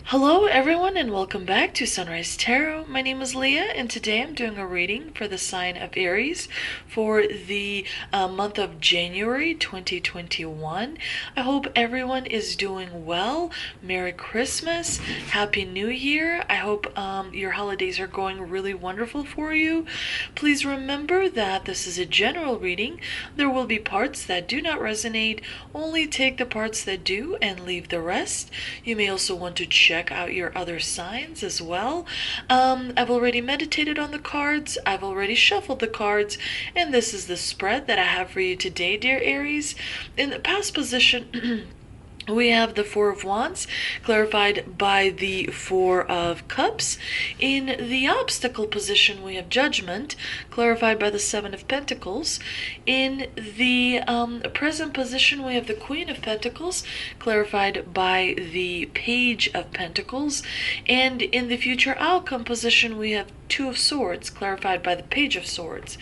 Hello everyone and welcome back to Sunrise Tarot. My name is Leah and today I'm doing a reading for the sign of Aries for the month of January 2021. I hope everyone is doing well. Merry Christmas. Happy New Year. I hope your holidays are going really wonderful for you. Please remember that this is a general reading. There will be parts that do not resonate. Only take the parts that do and leave the rest. You may also want to check out your other signs as well. I've already meditated on the cards, I've already shuffled the cards, and this is the spread that I have for you today, dear Aries. In the past position, we have the Four of Wands, clarified by the Four of Cups. In the obstacle position, we have Judgment, clarified by the Seven of Pentacles. In the present position, we have the Queen of Pentacles, clarified by the Page of Pentacles. And in the future outcome position, we have Two of Swords, clarified by the Page of Swords.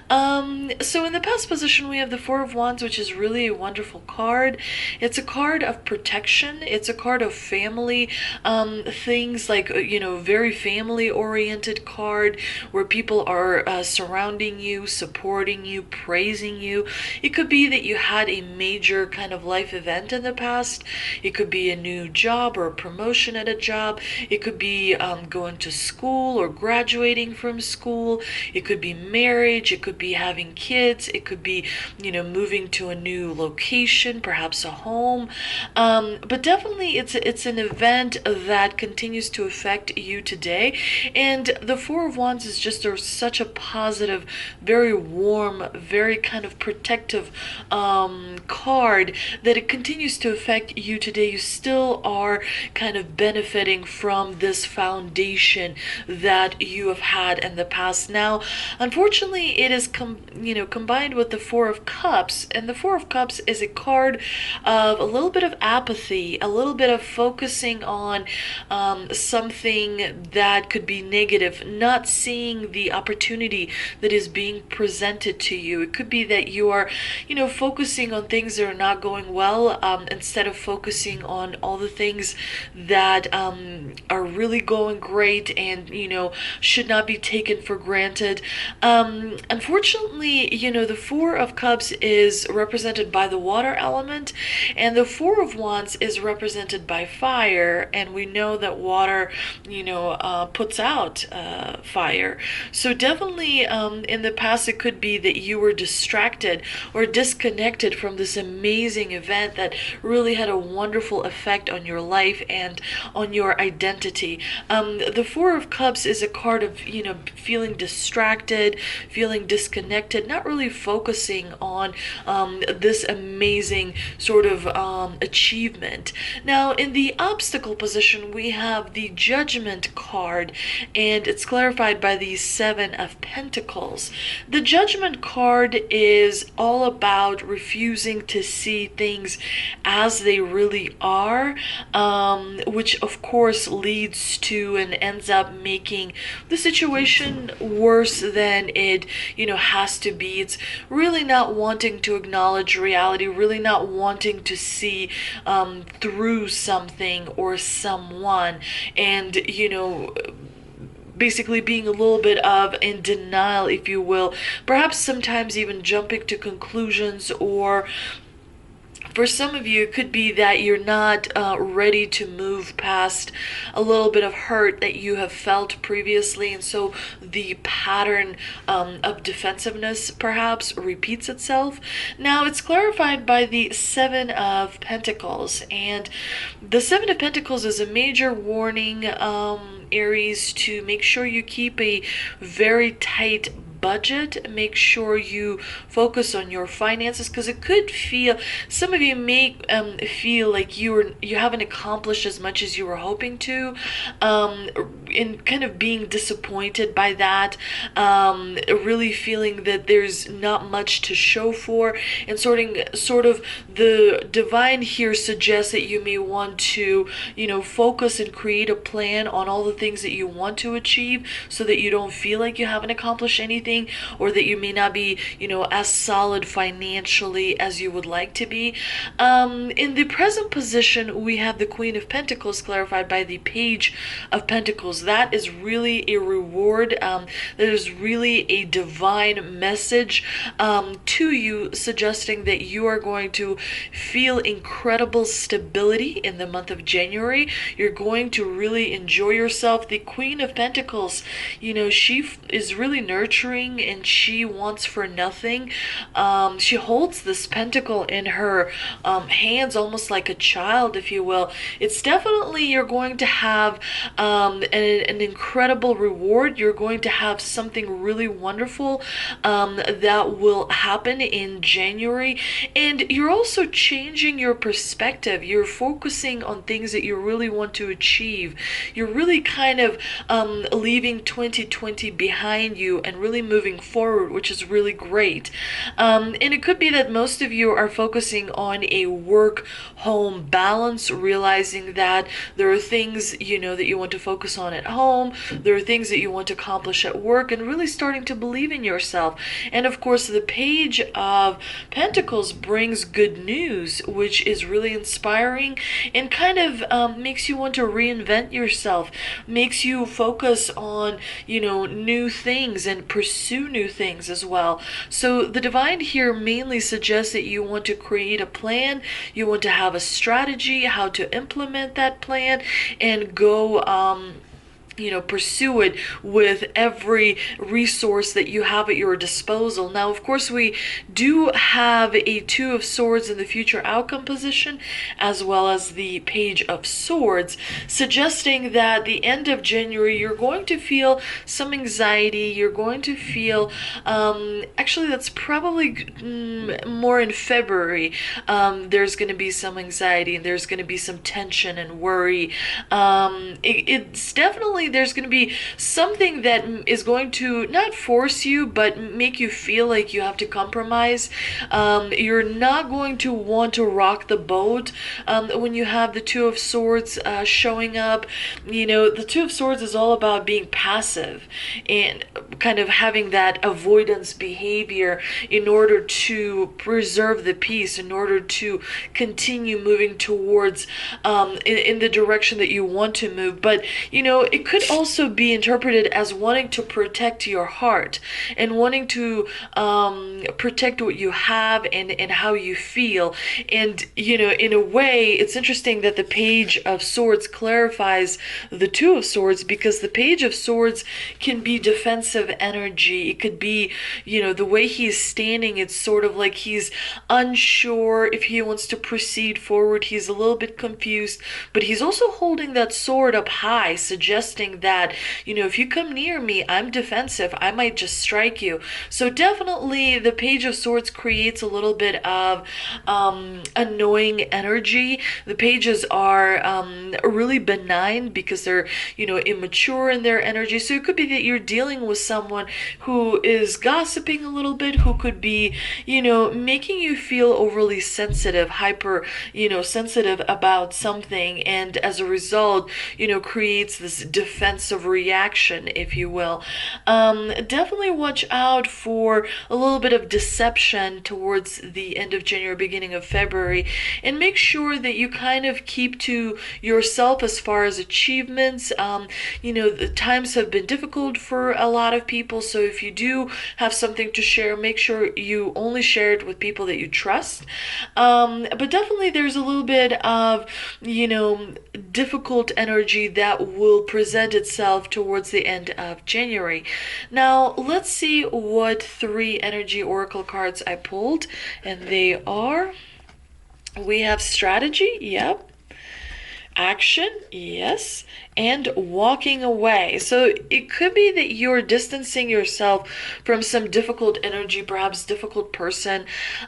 So in the past position, we have the Four of Wands, which is really a wonderful card. It's a card of protection. It's a card of family things, like, very family oriented card where people are surrounding you, supporting you, praising you. It could be that you had a major kind of life event in the past. It could be a new job or a promotion at a job. It could be going to school or graduating from school. It could be marriage. It could be having kids. It could be, moving to a new location, perhaps a home. But definitely it's an event that continues to affect you today. And the Four of Wands is just such a positive, very warm, very kind of protective card that it continues to affect you today. You still are kind of benefiting from this foundation that you have had in the past. Now, unfortunately, it is combined with the Four of Cups, and the Four of Cups is a card of a little bit of apathy, a little bit of focusing on something that could be negative, not seeing the opportunity that is being presented to you. It could be that you are, focusing on things that are not going well, instead of focusing on all the things that are really going great and, should not be taken for granted. Unfortunately, the Four of Cups is represented by the water element, and the Four of Wands is represented by fire, and we know that water, puts out fire. So definitely in the past, it could be that you were distracted or disconnected from this amazing event that really had a wonderful effect on your life and on your identity. The Four of Cups is a card of, feeling distracted, feeling disconnected, not really focusing on this amazing sort of achievement. Now, in the obstacle position, we have the Judgment card, and it's clarified by the Seven of Pentacles. The Judgment card is all about refusing to see things as they really are, which of course leads to and ends up making the situation worse than it, has to be. It's really not wanting to acknowledge reality, really not wanting to see through something or someone, and basically being a little bit of in denial, if you will, perhaps sometimes even jumping to conclusions, or for some of you, it could be that you're not ready to move past a little bit of hurt that you have felt previously, and so the pattern of defensiveness perhaps repeats itself. Now, it's clarified by the Seven of Pentacles, and the Seven of Pentacles is a major warning, Aries, to make sure you keep a very tight budget. Make sure you focus on your finances, because it could feel, some of you may feel like you haven't accomplished as much as you were hoping to, in kind of being disappointed by that, really feeling that there's not much to show for, and sort of the divine here suggests that you may want to, focus and create a plan on all the things that you want to achieve, so that you don't feel like you haven't accomplished anything, or that you may not be, as solid financially as you would like to be. In the present position, we have the Queen of Pentacles clarified by the Page of Pentacles. That is really a reward. There's really a divine message to you, suggesting that you are going to feel incredible stability in the month of January. You're going to really enjoy yourself. The Queen of Pentacles, she is really nurturing, and she wants for nothing. She holds this pentacle in her hands almost like a child, if you will. It's definitely, you're going to have an incredible reward. You're going to have something really wonderful that will happen in January. And you're also changing your perspective. You're focusing on things that you really want to achieve. You're really kind of leaving 2020 behind you and really moving forward, which is really great. And it could be that most of you are focusing on a work-home balance, realizing that there are things, that you want to focus on at home. There are things that you want to accomplish at work, and really starting to believe in yourself. And of course, the Page of Pentacles brings good news, which is really inspiring, and kind of makes you want to reinvent yourself, makes you focus on, new things and pursue new things as well. So the divine here mainly suggests that you want to create a plan, you want to have a strategy, how to implement that plan, and go pursue it with every resource that you have at your disposal. Now, of course, we do have a Two of Swords in the future outcome position, as well as the Page of Swords, suggesting that the end of January, you're going to feel some anxiety. You're going to feel, actually, that's probably more in February. There's going to be some anxiety, and there's going to be some tension and worry. It's definitely, there's going to be something that is going to not force you, but make you feel like you have to compromise. You're not going to want to rock the boat when you have the Two of Swords showing up. The Two of Swords is all about being passive and kind of having that avoidance behavior in order to preserve the peace, in order to continue moving towards in the direction that you want to move. But it could also be interpreted as wanting to protect your heart, and wanting to protect what you have and how you feel. And in a way, it's interesting that the Page of Swords clarifies the Two of Swords, because the Page of Swords can be defensive energy. It could be, the way he's standing, it's sort of like he's unsure if he wants to proceed forward. He's a little bit confused, but he's also holding that sword up high, suggesting that, if you come near me, I'm defensive. I might just strike you. So definitely the Page of Swords creates a little bit of annoying energy. The pages are really benign because they're, immature in their energy. So it could be that you're dealing with someone who is gossiping a little bit, who could be, making you feel overly sensitive, hyper, sensitive about something, and as a result, creates this defensive reaction, if you will. Definitely watch out for a little bit of deception towards the end of January, beginning of February, and make sure that you kind of keep to yourself as far as achievements. The times have been difficult for a lot of people, so if you do have something to share, make sure you only share it with people that you trust. But definitely there's a little bit of, difficult energy that will present itself towards the end of January. Now, let's see what 3 energy oracle cards I pulled, and they are, we have strategy, yep. Action, yes, and walking away. So it could be that you're distancing yourself from some difficult energy, perhaps difficult person,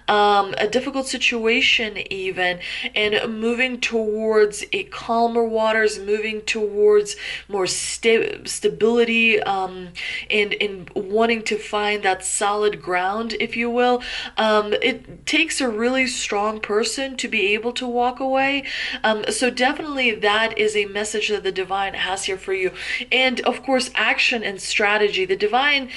a difficult situation even, and moving towards a calmer waters, moving towards more stability, and wanting to find that solid ground, if you will. It takes a really strong person to be able to walk away. So definitely that is a message that the divine has here for you. And of course, action and strategy. The divine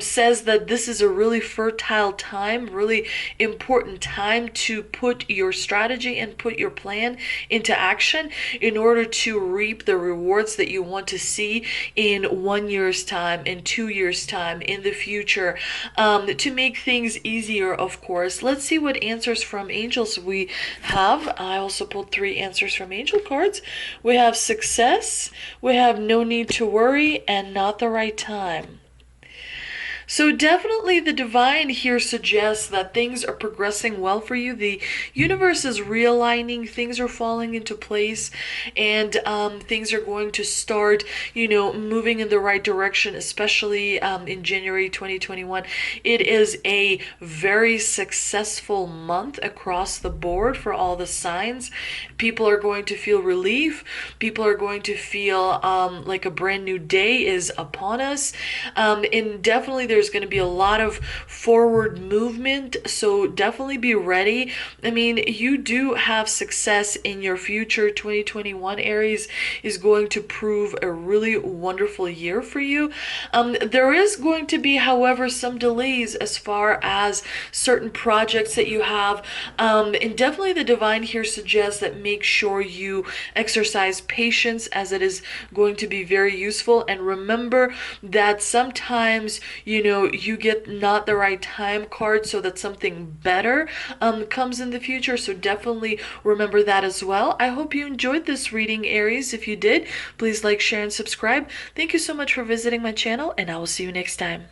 says that this is a really fertile time, really important time to put your strategy and put your plan into action in order to reap the rewards that you want to see in 1 year's time, in 2 years' time, in the future, to make things easier, of course. Let's see what answers from angels we have. I also pulled 3 answers from angel cards. We have success, we have no need to worry, and not the right time. So definitely the divine here suggests that things are progressing well for you. The universe is realigning, things are falling into place, and things are going to start, moving in the right direction, especially in January 2021. It is a very successful month across the board for all the signs. People are going to feel relief. People are going to feel like a brand new day is upon us. And definitely there's going to be a lot of forward movement, so definitely be ready. I mean, you do have success in your future. 2021 Aries is going to prove a really wonderful year for you. There is going to be, however, some delays as far as certain projects that you have, and definitely the divine here suggests that make sure you exercise patience, as it is going to be very useful. And remember that sometimes you get not the right time card, so that something better comes in the future. So definitely remember that as well. I hope you enjoyed this reading, Aries. If you did, please like, share, and subscribe. Thank you so much for visiting my channel, and I will see you next time.